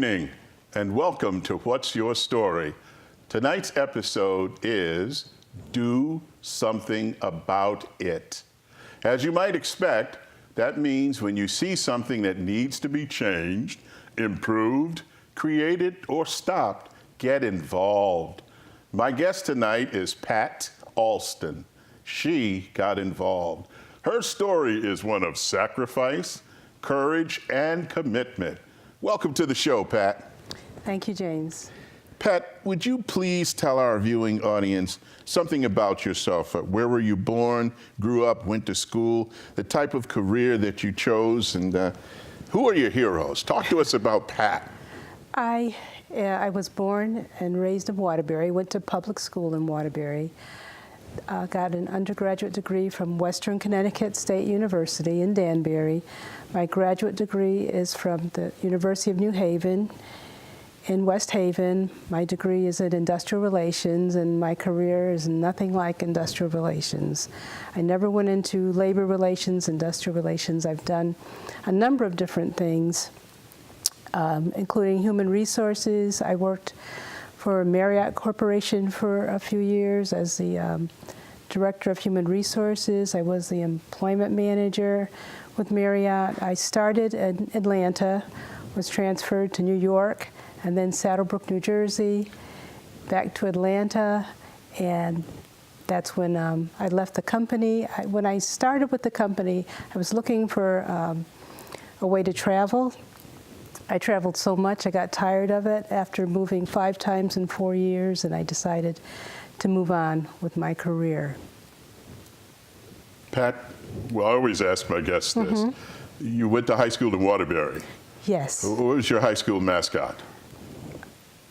evening, and welcome to What's Your Story? Tonight's episode is Do Something About It. As you might expect, that means when you see something that needs to be changed, improved, created, or stopped, get involved. My guest tonight is Pat Alston. She got involved. Her story is one of sacrifice, courage, and commitment. Welcome to the show, Pat. Thank you, James. Pat, would you please tell our viewing audience something about yourself? Where were you born, grew up, went to school, the type of career that you chose, and who are your heroes? Talk to us about Pat. I was born and raised in Waterbury, went to public school in Waterbury, got an undergraduate degree from Western Connecticut State University in Danbury. My graduate degree is from the University of New Haven in West Haven. My degree is in industrial relations, and my career is nothing like industrial relations. I never went into labor relations, industrial relations. I've done a number of different things, including human resources. I worked for Marriott Corporation for a few years as the director of human resources. I was the employment manager with Marriott. I started in Atlanta, was transferred to New York, and then Saddlebrook, New Jersey, back to Atlanta, and that's when I left the company. When I started with the company, I was looking for a way to travel. I traveled so much, I got tired of it after moving 5 times in 4 years, and I decided to move on with my career. Pat, well, I always ask my guests this. You went to high school in Waterbury. Yes. What was your high school mascot?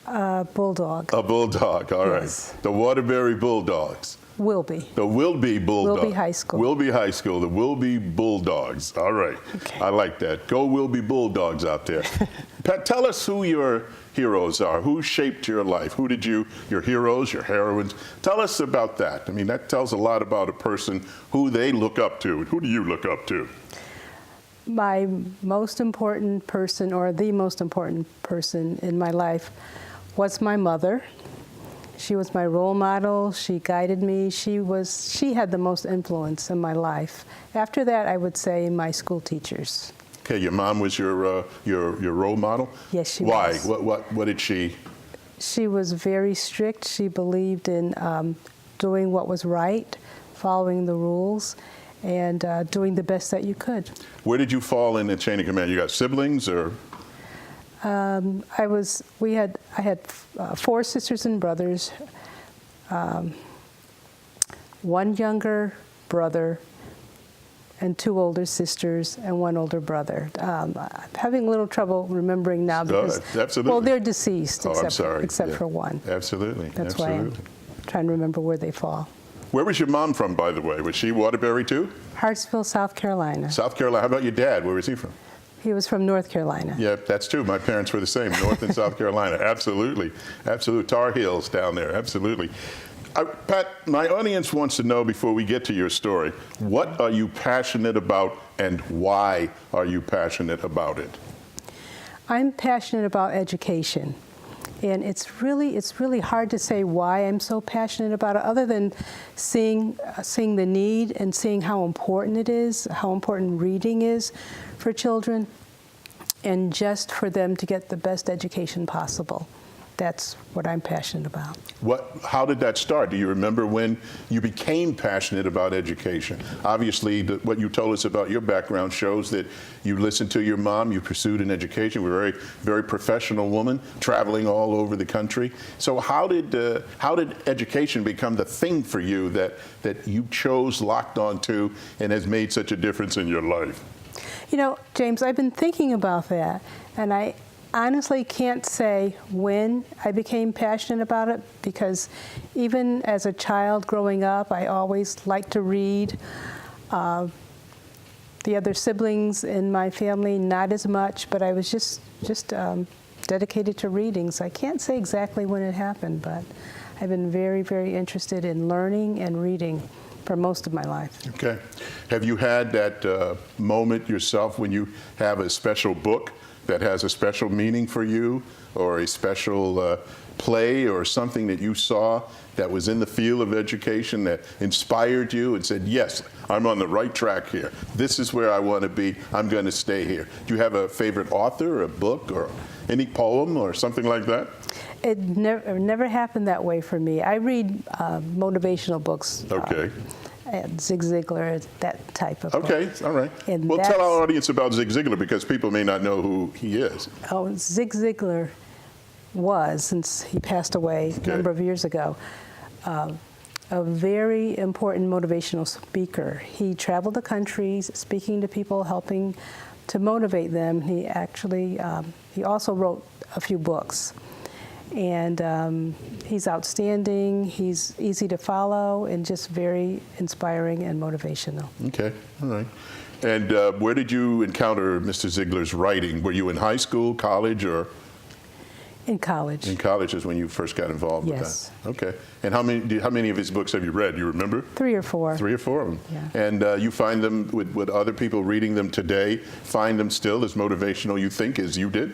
Bulldog. A bulldog, all right. Yes. The Waterbury Bulldogs. Wilby. The Wilby Bulldogs. Wilby High School. Wilby High School, the Wilby Bulldogs. All right. Okay. I like that. Go Wilby Bulldogs out there. Pat, tell us who your heroes are. Who shaped your life? Who did your heroes, your heroines? Tell us about that. I mean, that tells a lot about a person, who they look up to. Who do you look up to? My most important person, or the most important person in my life, was my mother. She was my role model. She guided me. She had the most influence in my life. After that, I would say my school teachers. Okay, your mom was your role model? Yes, she was. Why? What did she? She was very strict. She believed in doing what was right, following the rules, and doing the best that you could. Where did you fall in the chain of command? You got siblings, or? I had 4 sisters and brothers, 1 younger brother, and 2 older sisters, and 1 older brother. I'm having a little trouble remembering now because, absolutely. Well, they're deceased, except for 1. Absolutely. That's why I'm trying to remember where they fall. Where was your mom from, by the way? Was she Waterbury too? Hartsville, South Carolina. South Carolina. How about your dad? Where was he from? He was from North Carolina. Yeah, that's true. My parents were the same, North and South Carolina. Absolutely. Absolutely. Tar Heels down there. Absolutely. Pat, my audience wants to know, before we get to your story, what are you passionate about and why are you passionate about it? I'm passionate about education. And it's really hard to say why I'm so passionate about it, other than seeing the need and seeing how important it is, how important reading is for children, and just for them to get the best education possible. That's what I'm passionate about. How did that start? Do you remember when you became passionate about education? Obviously, what you told us about your background shows that you listened to your mom, you pursued an education. You were a very professional woman, traveling all over the country. So how did education become the thing for you that you chose, locked onto, and has made such a difference in your life? You know, James, I've been thinking about that, and I honestly can't say when I became passionate about it, because even as a child growing up, I always liked to read. The other siblings in my family, not as much, but I was just dedicated to reading. So I can't say exactly when it happened, but I've been very, very interested in learning and reading for most of my life. Okay. Have you had that moment yourself when you have a special book that has a special meaning for you, or a special play or something that you saw that was in the field of education that inspired you and said, yes, I'm on the right track here. This is where I want to be. I'm going to stay here. Do you have a favorite author, or a book, or any poem or something like that? It never happened that way for me. I read motivational books. Okay. Zig Ziglar, that type of book. Okay, all right. And Well, tell our audience about Zig Ziglar, because people may not know who he is. Oh, Zig Ziglar was, since he passed away a number of years ago, a very important motivational speaker. He traveled the country speaking to people, helping to motivate them. He actually, he also wrote a few books. And he's outstanding, he's easy to follow, and just very inspiring and motivational. Okay, all right. And where did you encounter Mr. Ziglar's writing? Were you in high school, college, or? In college. In college is when you first got involved with that? Yes. Okay. And how many of his books have you read? Do you remember? 3 or 4. 3 or 4 of them? Yeah. And you find them, with other people reading them today, find them still as motivational, you think, as you did?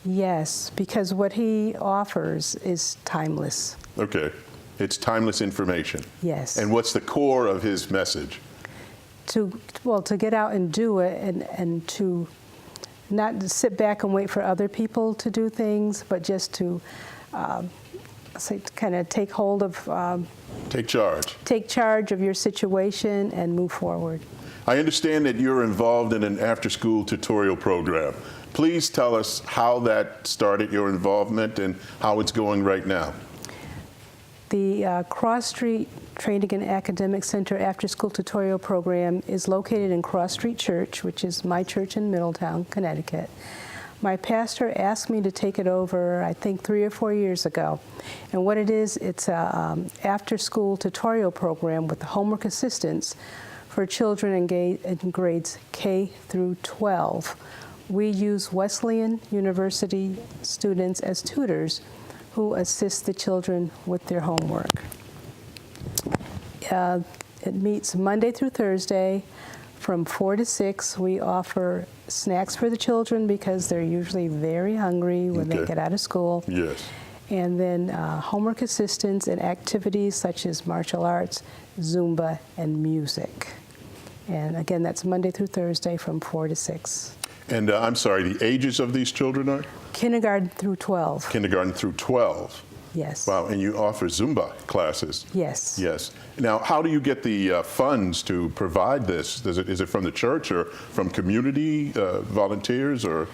Yes, because what he offers is timeless. Okay. It's timeless information. Yes. And what's the core of his message? To get out and do it, and to not sit back and wait for other people to do things, but just to kind of take hold of... Take charge. Take charge of your situation and move forward. I understand that you're involved in an after-school tutorial program. Please tell us how that started, your involvement, and how it's going right now. The Cross Street Training and Academic Center After-School Tutorial Program is located in Cross Street Church, which is my church in Middletown, Connecticut. My pastor asked me to take it over, I think, 3 or 4 years ago. And what it is, it's an after-school tutorial program with homework assistance for children in grades K through 12. We use Wesleyan University students as tutors who assist the children with their homework. It meets Monday through Thursday from 4 to 6. We offer snacks for the children because they're usually very hungry when they get out of school. Yes. And then homework assistance and activities such as martial arts, Zumba, and music. And again, that's Monday through Thursday from 4 to 6. And I'm sorry, the ages of these children are? Kindergarten through 12. Kindergarten through 12. Yes. Wow, and you offer Zumba classes? Yes. Yes. Now, how do you get the funds to provide this? Is it from the church or from community volunteers, or?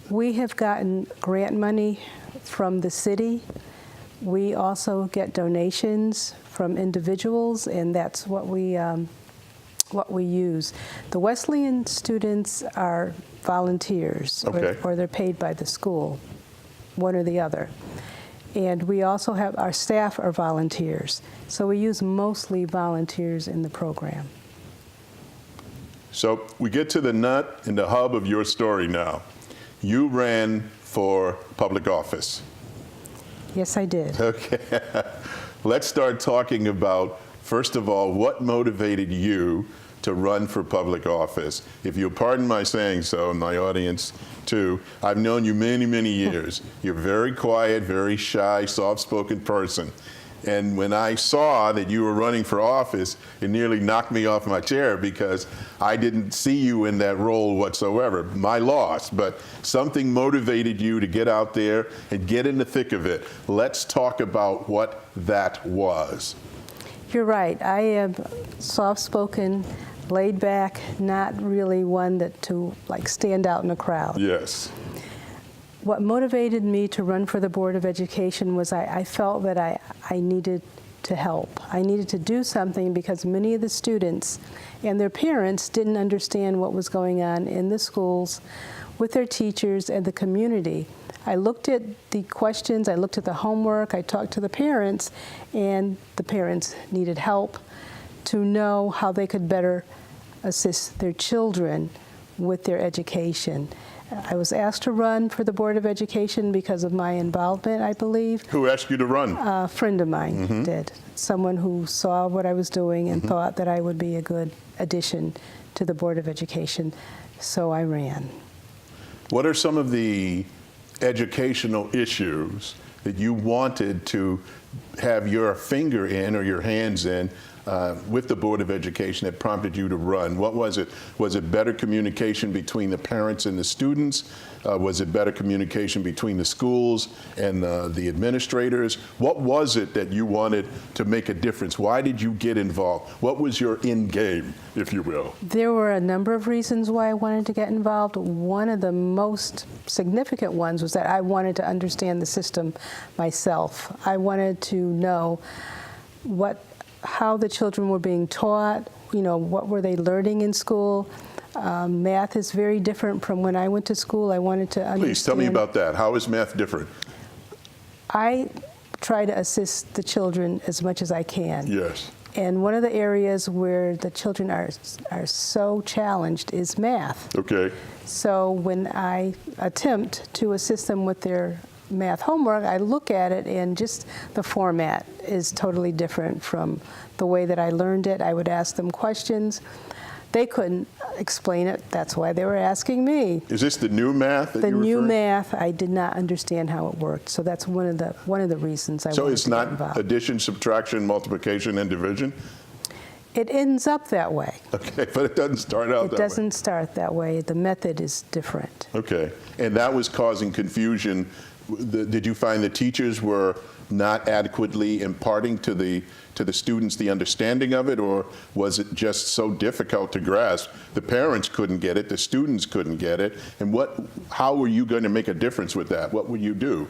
We have gotten grant money from the city. We also get donations from individuals, and that's what we use. The Wesleyan students are volunteers, or they're paid by the school, one or the other. And we also have, our staff are volunteers. So we use mostly volunteers in the program. So we get to the nut and the hub of your story now. You ran for public office. Yes, I did. Okay. Let's start talking about, first of all, what motivated you to run for public office. If you'll pardon my saying so, and my audience too, I've known you many, many years. You're very quiet, very shy, soft-spoken person. And when I saw that you were running for office, it nearly knocked me off my chair because I didn't see you in that role whatsoever. My loss, but something motivated you to get out there and get in the thick of it. Let's talk about what that was. You're right. I am soft-spoken, laid back, not really one that to stand out in a crowd. Yes. What motivated me to run for the Board of Education was I felt that I needed to help. I needed to do something because many of the students and their parents didn't understand what was going on in the schools with their teachers and the community. I looked at the questions, I looked at the homework, I talked to the parents, and the parents needed help to know how they could better assist their children with their education. I was asked to run for the Board of Education because of my involvement, I believe. Who asked you to run? A friend of mine did. Someone who saw what I was doing and thought that I would be a good addition to the Board of Education, so I ran. What are some of the educational issues that you wanted to have your finger in or your hands in with the Board of Education that prompted you to run? What was it? Was it better communication between the parents and the students? Was it better communication between the schools and the administrators? What was it that you wanted to make a difference? Why did you get involved? What was your end game, if you will? There were a number of reasons why I wanted to get involved. One of the most significant ones was that I wanted to understand the system myself. I wanted to know how the children were being taught, what were they learning in school. Math is very different from when I went to school. I wanted to understand. Please tell me about that. How is math different? I try to assist the children as much as I can. Yes. And one of the areas where the children are so challenged is math. Okay. So when I attempt to assist them with their math homework, I look at it and just the format is totally different from the way that I learned it. I would ask them questions. They couldn't explain it. That's why they were asking me. Is this the new math that The you're new referring? math, I did not understand how it worked. So that's one of the reasons I So wanted it's to get not involved. addition, subtraction, multiplication, and division? It ends up that way. Okay, but it doesn't start out It that doesn't start that way. The method is different. way. Okay, and that was causing confusion. Did you find the teachers were not adequately imparting to the students the understanding of it, or was it just so difficult to grasp? The parents couldn't get it, the students couldn't get it, and how were you going to make a difference with that? What would you do?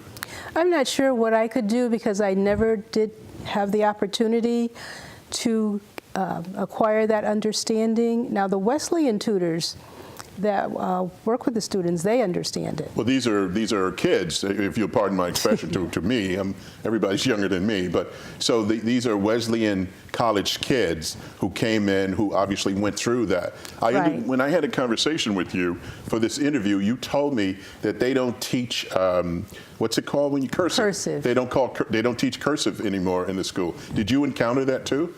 I'm not sure what I could do because I never did have the opportunity to acquire that understanding. Now, the Wesleyan tutors that work with the students, they understand it. Well, these are kids, if you'll pardon my expression to me. Everybody's younger than me, but so these are Wesleyan college kids who came in, who obviously went through that. Right. When I had a conversation with you for this interview, you told me that they don't teach what's it called when you cursive? Cursive. They don't teach cursive anymore in the school. Did you encounter that too?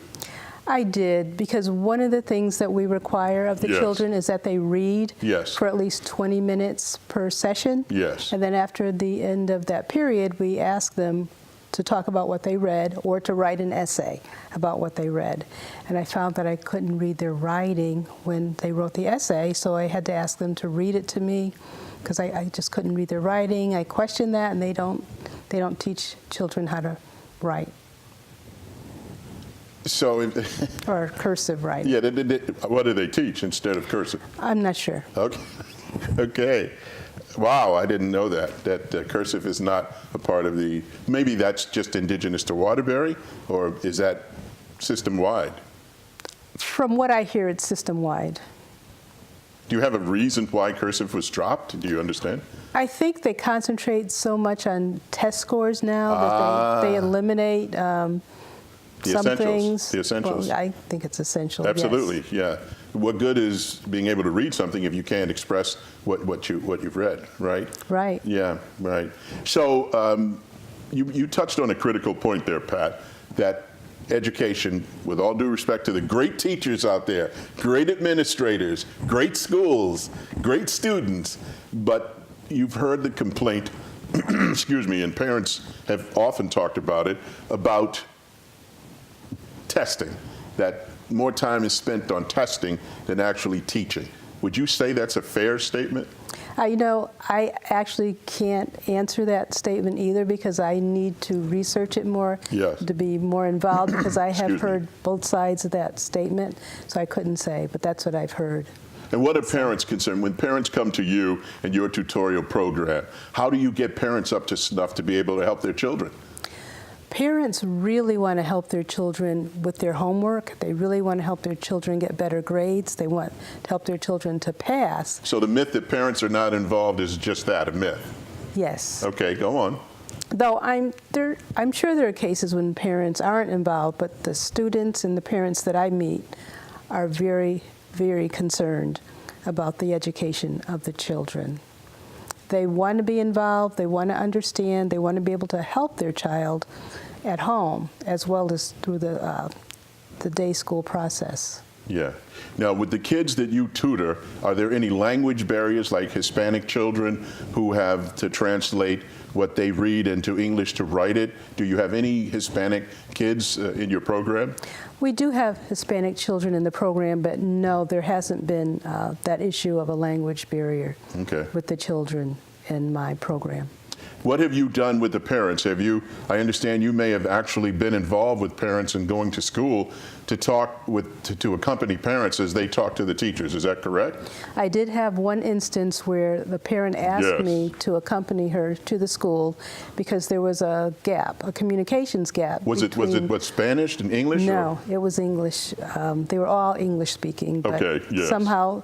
I did, because one of the things that we require of the Yes. children is that they read Yes. for at least 20 minutes per session. Yes. And then after the end of that period, we ask them to talk about what they read or to write an essay about what they read. And I found that I couldn't read their writing when they wrote the essay, so I had to ask them to read it to me because I just couldn't read their writing. I questioned that, and they don't teach children how to write. So, Or cursive writing. yeah, what do they teach instead of cursive? I'm not sure. Okay. Okay. Wow, I didn't know that cursive is not a part of the, maybe that's just indigenous to Waterbury, or is that system-wide? From what I hear, it's system-wide. Do you have a reason why cursive was dropped? Do you understand? I think they concentrate so much on test scores now that they eliminate The some essentials. things. The essentials. Well, I think it's essential. Yes. Absolutely, yeah. What good is being able to read something if you can't express what you've read, right? Right. Yeah, right. So you touched on a critical point there, Pat, that education, with all due respect to the great teachers out there, great administrators, great schools, great students, but you've heard the complaint, excuse me, and parents have often talked about it, about testing, that more time is spent on testing than actually teaching. Would you say that's a fair statement? I actually can't answer that statement either because I need to research it more Yes. to be more involved because I have Excuse me. heard both sides of that statement, so I couldn't say, but that's what I've heard. And what are parents concerned? When parents come to you and your tutorial program, how do you get parents up to snuff to be able to help their children? Parents really want to help their children with their homework. They really want to help their children get better grades. They want to help their children to pass. So the myth that parents are not involved is just that, a myth. Yes. Okay, go on. Though I'm sure there are cases when parents aren't involved, but the students and the parents that I meet are very, very concerned about the education of the children. They want to be involved, they want to understand, they want to be able to help their child at home as well as through the day school process. Yeah. Now, with the kids that you tutor, are there any language barriers like Hispanic children who have to translate what they read into English to write it? Do you have any Hispanic kids in your program? We do have Hispanic children in the program, but no, there hasn't been that issue of a language barrier with the children in my program. What have you done with the parents? I understand you may have actually been involved with parents and going to school to talk to accompany parents as they talk to the teachers. Is that correct? I did have one instance where the parent asked me to accompany her to the school because there was a gap, a communications gap. Was it what, Spanish and English? No, it was English. They were all English speaking, but somehow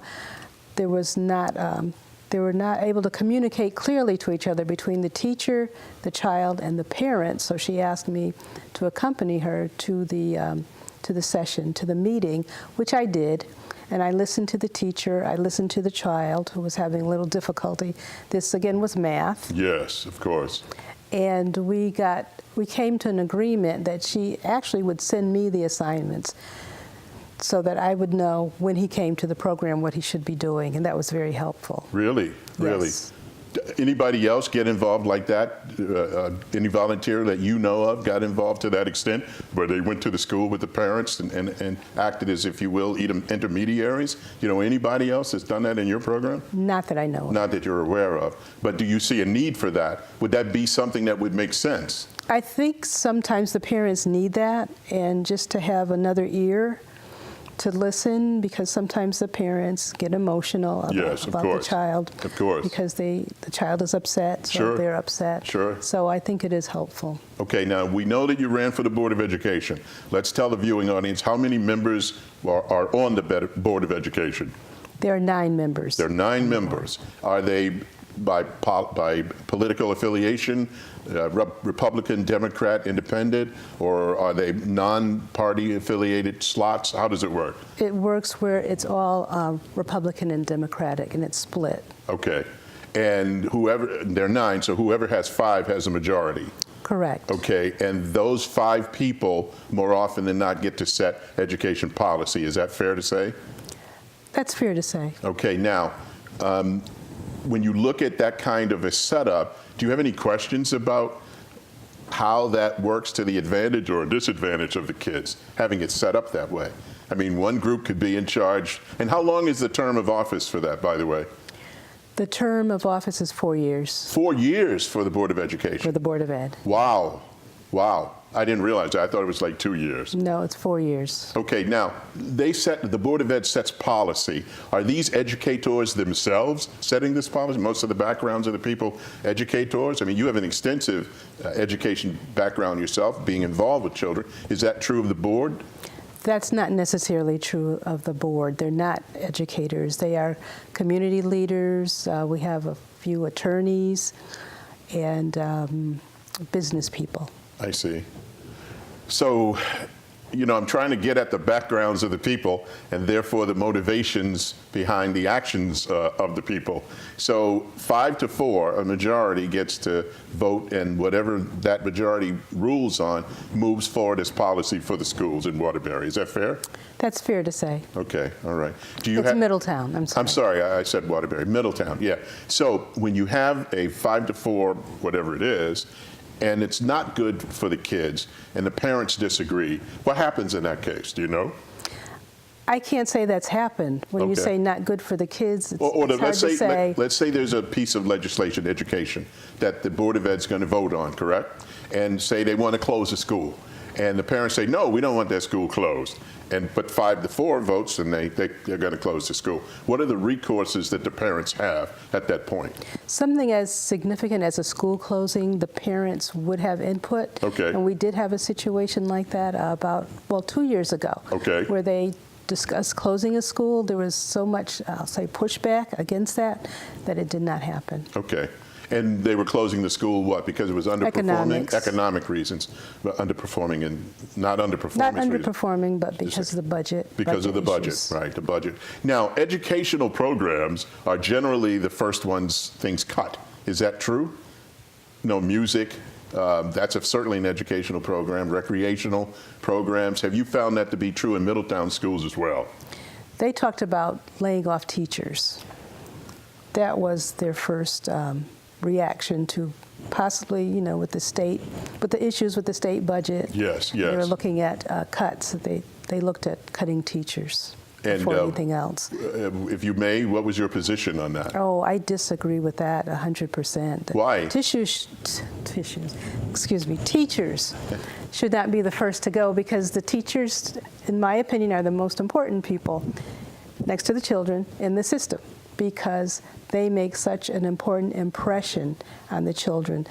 there was not. They were not able to communicate clearly to each other between the teacher, the child, and the parent. So she asked me to accompany her to the session, to the meeting, which I did. And I listened to the teacher. I listened to the child who was having a little difficulty. This again was math. Yes, of course. And we came to an agreement that she actually would send me the assignments, so that I would know when he came to the program what he should be doing, and that was very helpful. Really? Really? Yes. Anybody else get involved like that? Any volunteer that you know of got involved to that extent, where they went to the school with the parents and acted as, if you will, intermediaries? You know, anybody else that's done that in your program? Not that I know of. Not that you're aware of. But do you see a need for that? Would that be something that would make sense? I think sometimes the parents need that, and just to have another ear to listen, because sometimes the parents get emotional about the child. Of course. Because the child is upset, so they're upset. Sure. So I think it is helpful. Okay, now we know that you ran for the Board of Education. Let's tell the viewing audience how many members are on the Board of Education. There are 9 members. There are 9 members. Are they by political affiliation, Republican, Democrat, Independent, or are they non-party affiliated slots? How does it work? It works where it's all Republican and Democratic, and it's split. Okay. And there are 9, so whoever has 5 has a majority. Correct. Okay, and those 5 people more often than not get to set education policy. Is that fair to say? That's fair to say. Okay, now, when you look at that kind of a setup, do you have any questions about how that works to the advantage or disadvantage of the kids, having it set up that way? I mean, one group could be in charge. And how long is the term of office for that, by the way? The term of office is 4 years. 4 years for the Board of Education? For the Board of Ed. Wow. Wow. I didn't realize that. I thought it was like 2 years. No, it's 4 years. Okay, now, the Board of Ed sets policy. Are these educators themselves setting this policy? Most of the backgrounds of the people, educators? I mean, you have an extensive education background yourself, being involved with children. Is that true of the board? That's not necessarily true of the board. They're not educators. They are community leaders. We have a few attorneys and business people. I see. So, you know, I'm trying to get at the backgrounds of the people and therefore the motivations behind the actions of the people. So 5-4, a majority gets to vote, and whatever that majority rules on moves forward as policy for the schools in Waterbury. Is that fair? That's fair to say. Okay, all right. It's Middletown, I'm sorry. I'm sorry, I said Waterbury. Middletown, yeah. So when you have a 5-4, whatever it is, and it's not good for the kids, and the parents disagree, what happens in that case? Do you know? I can't say that's happened. When you say not good for the kids, it's hard to say. Let's say there's a piece of legislation, education, that the Board of Ed's going to vote on, correct? And say they want to close the school. And the parents say, no, we don't want that school closed. But 5-4 votes, and they're going to close the school. What are the recourses that the parents have at that point? Something as significant as a school closing, the parents would have input. Okay. And we did have a situation like that about, 2 years ago. Okay. Where they discussed closing a school. There was so much, I'll say, pushback against that it did not happen. Okay. And they were closing the school, what, because it was underperforming? Economics. Economic reasons, but underperforming and not underperforming. Not underperforming, but because of the budget. Because of the budget, right, the budget. Now, educational programs are generally the first ones things cut Is that true? No, music, that's certainly an educational program, recreational programs. Have you found that to be true in Middletown schools as well? They talked about laying off teachers. That was their first reaction to possibly, with the state, with the issues with the state budget. Yes, They were yes. looking at cuts. They looked at cutting teachers before anything else. If you may, what was your position on that? Oh, I disagree with that 100%. Why? Teachers should not be the first to go, because the teachers, in my opinion, are the most important people next to the children in the system, because they make such an important impression on the children.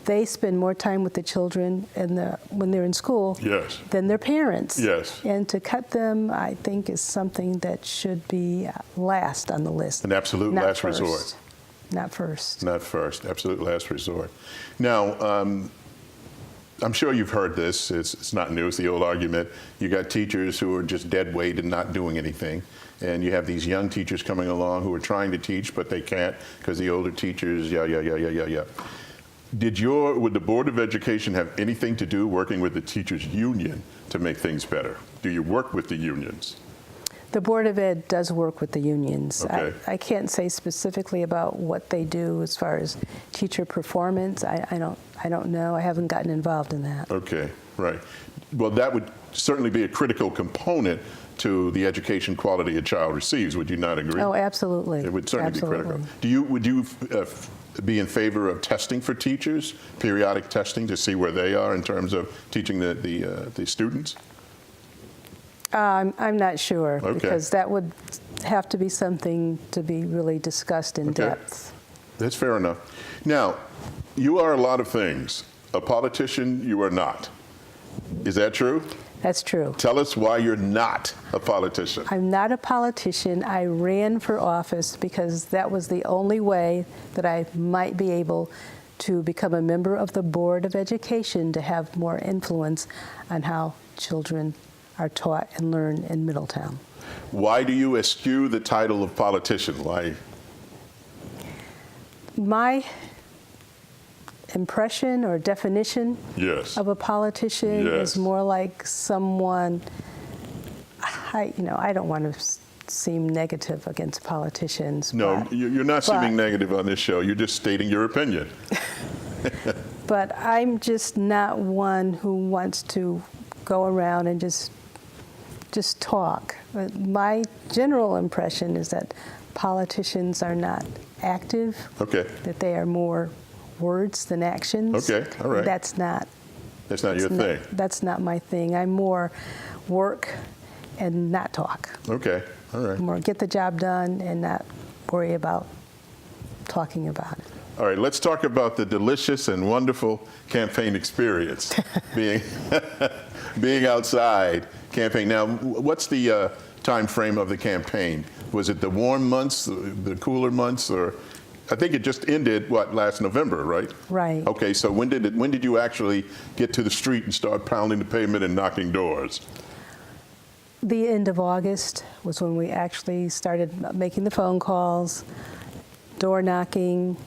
They spend more time with the children when they're in school Yes. than their parents. Yes. And to cut them, I think, is something that should be last on the list. An absolute Not last first. resort. Not first. Not first, absolute last resort. Now, I'm sure you've heard this. It's not new. It's the old argument. You got teachers who are just dead weight and not doing anything. And you have these young teachers coming along who are trying to teach, but they can't because the older teachers, yeah. Would the Board of Education have anything to do working with the teachers union to make things better? Do you work with the unions? The Board of Ed does work with the unions. Okay. I can't say specifically about what they do as far as teacher performance. I don't know. I haven't gotten involved in that. Okay, right. Well, that would certainly be a critical component to the education quality a child receives. Would you not agree? Oh, absolutely. It would certainly Absolutely. be critical. Would you be in favor of testing for teachers, periodic testing to see where they are in terms of teaching the students? I'm not sure, Okay. because that would have to be something to be really discussed in depth. That's fair enough. Now, you are a lot of things. A politician, you are not. Is that true? That's true. Tell us why you're not a politician. I'm not a politician. I ran for office because that was the only way that I might be able to become a member of the Board of Education, to have more influence on how children are taught and learn in Middletown. Why do you eschew the title of politician? Why? My impression or definition Yes. of a politician Yes. is more like someone, I don't want to seem negative against politicians. No, but, you're not seeming negative on this show. You're just stating your opinion. But I'm just not one who wants to go around and just talk. My general impression is that politicians are not active, Okay. that they are more words than actions. Okay, all right. That's not Your thing. That's not my thing. I'm more work and not talk. Okay, all right. More get the job done and not worry about talking about it. All right, let's talk about the delicious and wonderful campaign experience, being outside campaigning. Now, what's the time frame of the campaign? Was it the warm months, the cooler months, or I think it just ended, last November, right? Right. Okay, so when did you actually get to the street and start pounding the pavement and knocking doors? The end of August was when we actually started making the phone calls, door knocking,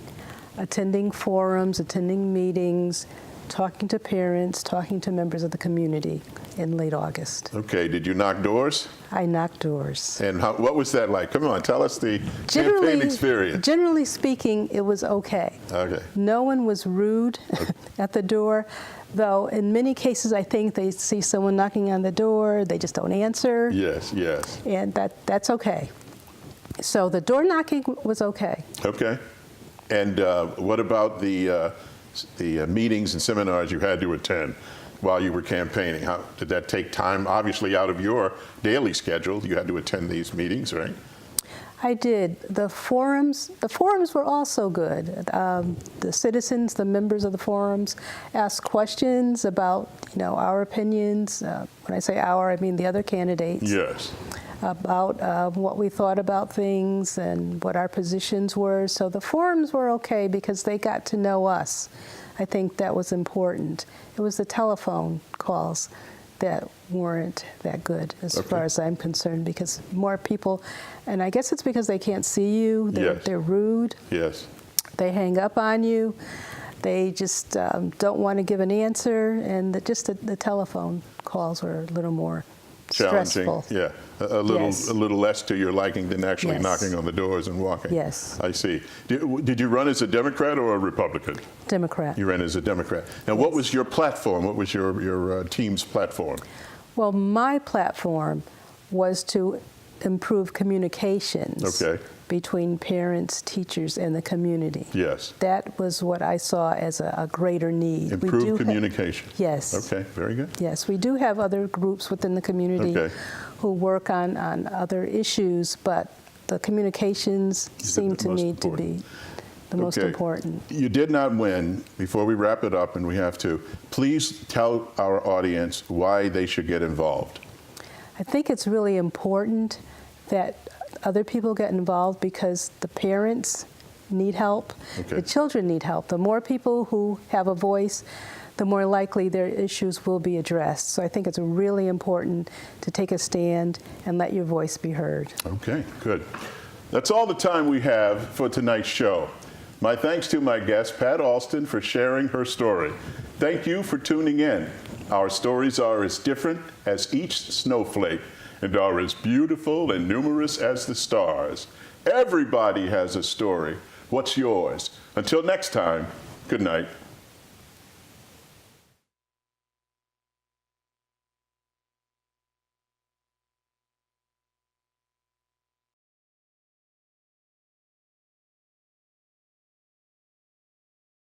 attending forums, attending meetings, talking to parents, talking to members of the community in late August. Okay, did you knock doors? I knocked doors. And what was that like? Come on, tell us the campaign experience. Generally speaking, it was okay. Okay. No one was rude at the door, though in many cases I think they see someone knocking on the door, they just don't answer. Yes, yes. And that's okay. So the door knocking was okay. Okay. And what about the meetings and seminars you had to attend while you were campaigning? How did that take time? Obviously, out of your daily schedule, you had to attend these meetings, right? I did. The forums were also good. The citizens, the members of the forums, asked questions about, our opinions. When I say our, I mean the other candidates. Yes. About what we thought about things and what our positions were. So the forums were okay because they got to know us. I think that was important. It was the telephone calls that weren't that good as far as I'm concerned, because more people, and I guess it's because they can't see you, they're rude. Yes. They hang up on you. They just don't want to give an answer, and the telephone calls are a little more Challenging, stressful. yeah. A little, Yes. a little less to your liking than actually Yes. knocking on the doors and walking. Yes. I see. Did you run as a Democrat or a Republican? Democrat. You ran as a Democrat. Now, what was your platform? What was your team's platform? Well, my platform was to improve communications Okay. between parents, teachers, and the community. Yes. That was what I saw as a greater need. Improve communication. Yes. Okay, very good. Yes, we do have other groups within the community Okay. who work on other issues, but the communications seem to most me to important. be the most Okay. important. You did not win. Before we wrap it up, and we have to, please tell our audience why they should get involved. I think it's really important that other people get involved because the parents need help, Okay. the children need help. The more people who have a voice, the more likely their issues will be addressed. So I think it's really important to take a stand and let your voice be heard. Okay, good. That's all the time we have for tonight's show. My thanks to my guest, Pat Alston, for sharing her story. Thank you for tuning in. Our stories are as different as each snowflake and are as beautiful and numerous as the stars. Everybody has a story. What's yours? Until next time, good night.